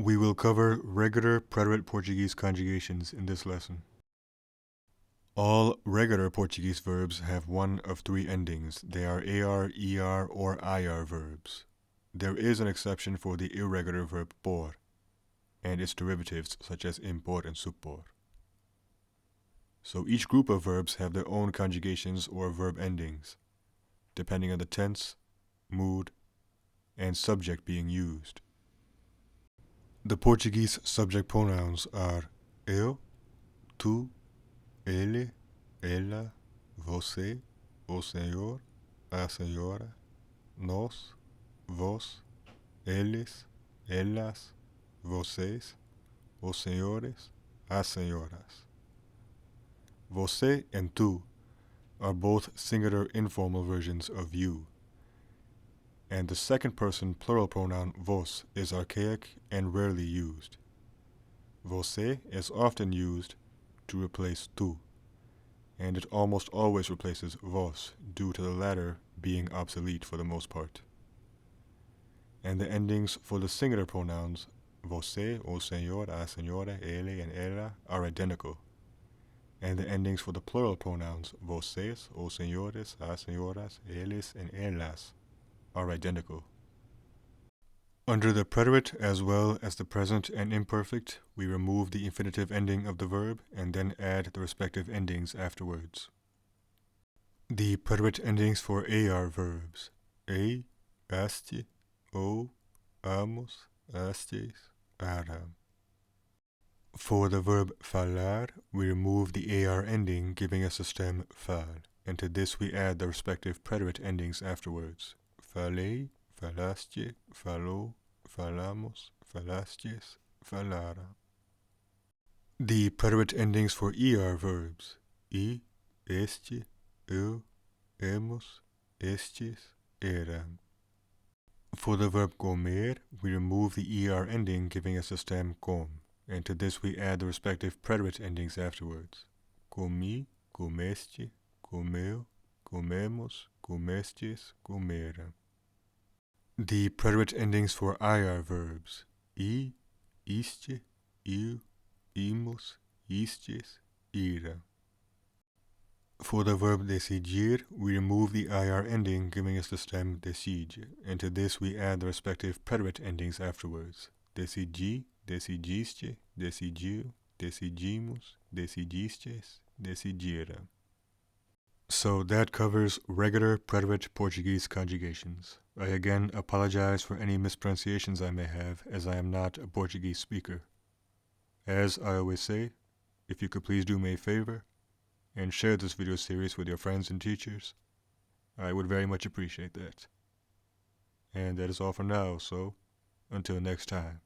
We will cover regular preterite Portuguese conjugations in this lesson. All regular Portuguese verbs have one of three endings. They are AR, ER, or IR verbs. There is an exception for the irregular verb por and its derivatives such as impor and supor. So each group of verbs have their own conjugations or verb endings, depending on the tense, mood, and subject being used. The Portuguese subject pronouns are eu, tu, ele, ela, você, o senhor, a senhora, nós, vós, eles, elas, vocês, os senhores, as senhoras. Você and tu are both singular informal versions of you, and the second person plural pronoun vos is archaic and rarely used. Você is often used to replace tu, and it almost always replaces vos due to the latter being obsolete for the most part. And the endings for the singular pronouns você, o senhor, a senhora, ele, and ela are identical, and the endings for the plural pronouns vocês, os senhores, as senhoras, eles, and elas are identical. Under the preterite as well as the present and imperfect, we remove the infinitive ending of the verb and then add the respective endings afterwards. The preterite endings for AR verbs: ei, este, ou, amos, astes, aram. For the verb falar, we remove the AR ending, giving us the stem fal, and to this we add the respective preterite endings afterwards: falei, falaste, falou, falamos, falastes, falara. The preterite endings for ER verbs: I, este, eu, hemos, estes, eram. For the verb comer, we remove the ER ending, giving us the stem com, and to this we add the respective preterite endings afterwards: comi, comeste, comeu, comemos, comestes, comeram. The preterite endings for IR verbs: I, iste, eu, imos, istes, ira. For the verb decidir, we remove the IR ending, giving us the stem decide, and to this we add the respective preterite endings afterwards: decidi, decidiste, decidiu, decidimos, decidistes, decidira. So that covers regular preterite Portuguese conjugations. I again apologize for any mispronunciations I may have, as I am not a Portuguese speaker. As I always say, if you could please do me a favor and share this video series with your friends and teachers, I would very much appreciate that. And that is all for now, so until next time.